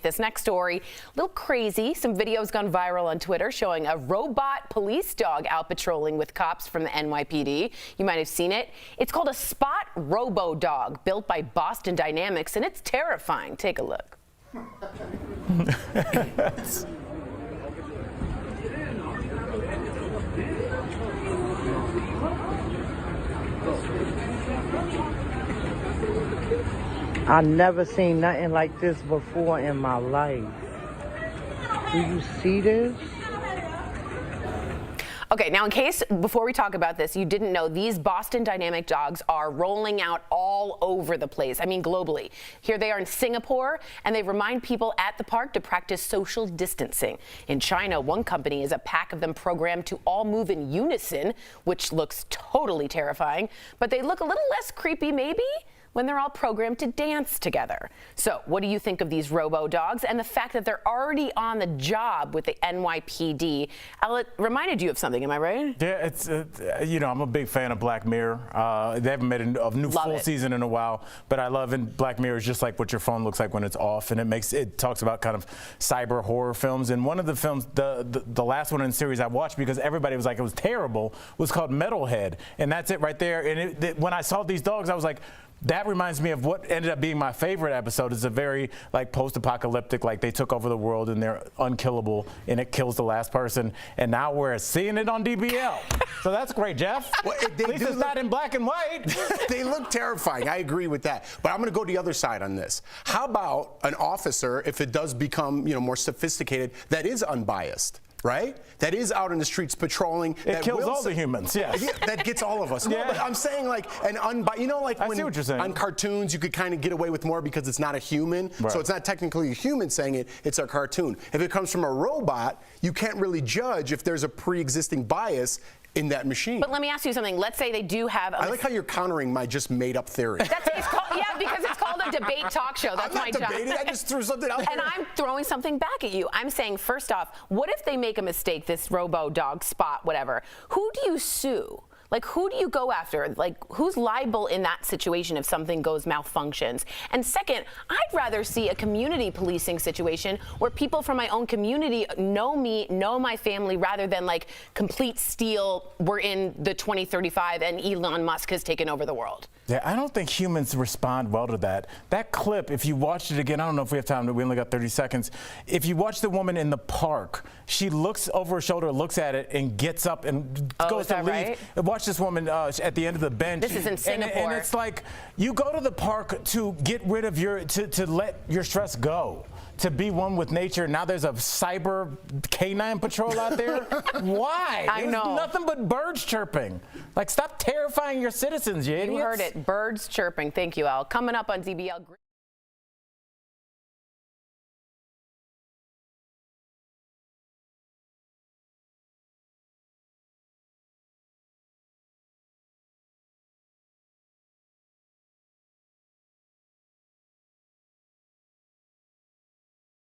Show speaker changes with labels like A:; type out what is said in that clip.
A: this next story. A little crazy. Some videos gone viral on Twitter showing a robot police dog out patrolling with cops from the NYPD. You might have seen it. It's called a Spot Robodog, built by Boston Dynamics, and it's terrifying. Take a look.
B: I never seen nothing like this before in my life. Do you see this?
A: Okay, now in case, before we talk about this, you didn't know, these Boston Dynamic dogs are rolling out all over the place. I mean, globally. Here they are in Singapore, and they remind people at the park to practice social distancing. In China, one company has a pack of them programmed to all move in unison, which looks totally terrifying, but they look a little less creepy, maybe, when they're all programmed to dance together. So what do you think of these robo-dogs and the fact that they're already on the job with the NYPD? It reminded you of something, am I right?
C: Yeah, it's, you know, I'm a big fan of Black Mirror. They haven't made a new full season in a while, but I love in Black Mirror is just like what your phone looks like when it's off, and it talks about kind of cyber horror films. And one of the films, the last one in the series I watched because everybody was like it was terrible, was called Metalhead, and that's it right there. And when I saw these dogs, I was like, that reminds me of what ended up being my favorite episode. It's a very like post-apocalyptic, like they took over the world and they're unkillable and it kills the last person. And now we're seeing it on DBL. So that's great, Jeff. Well, at least it's not in black and white.
D: They look terrifying. I agree with that. But I'm going to go to the other side on this. How about an officer, if it does become, more sophisticated, that is unbiased? Right? That is out in the streets patrolling.
C: It kills all the humans, yes.
D: Yeah, that gets all of us.
C: Yeah.
D: No, but I'm saying like an like
C: I
D: when
C: see what you're saying.
D: on cartoons you could kind of get away with more because it's not a human.
C: Right.
D: So it's not technically a human saying it, it's a cartoon. If it comes from a robot, you can't really judge if there's a pre-existing bias in that machine.
A: But let me ask you something. Let's say they do have
D: I like how you're countering my just made up theory.
A: Yeah, because it's called a debate talk show. That's my job.
D: I'm not debating, I just threw something out there.
A: And I'm throwing something back at you. I'm saying, first off, what if they make a mistake, this robo-dog, Spot, whatever? Who do you sue? Like, who do you go after? Like, who's liable in that situation if something malfunctions? And second, I'd rather see a community policing situation where people from my own community know me, know my family, rather than like complete steal, we're in the 2035 and Elon Musk has taken over the world.
C: Yeah, I don't think humans respond well to that. That clip, if you watched it again, I don't know if we have time, we only got 30 seconds. If you watch the woman in the park, she looks over her shoulder, looks at it, and gets up and goes to leave.
A: Right?
C: Watch this woman at the end of the bench.
A: This is in Singapore.
C: And it's like, you go to the park to get rid of to let your stress go, to be one with nature. Now there's a cyber canine patrol out there. Why?
A: I know.
C: There's nothing but birds chirping. Like, stop terrifying your citizens, you idiots.
A: You heard it. Birds chirping. Thank you, Al. Coming up on DBL.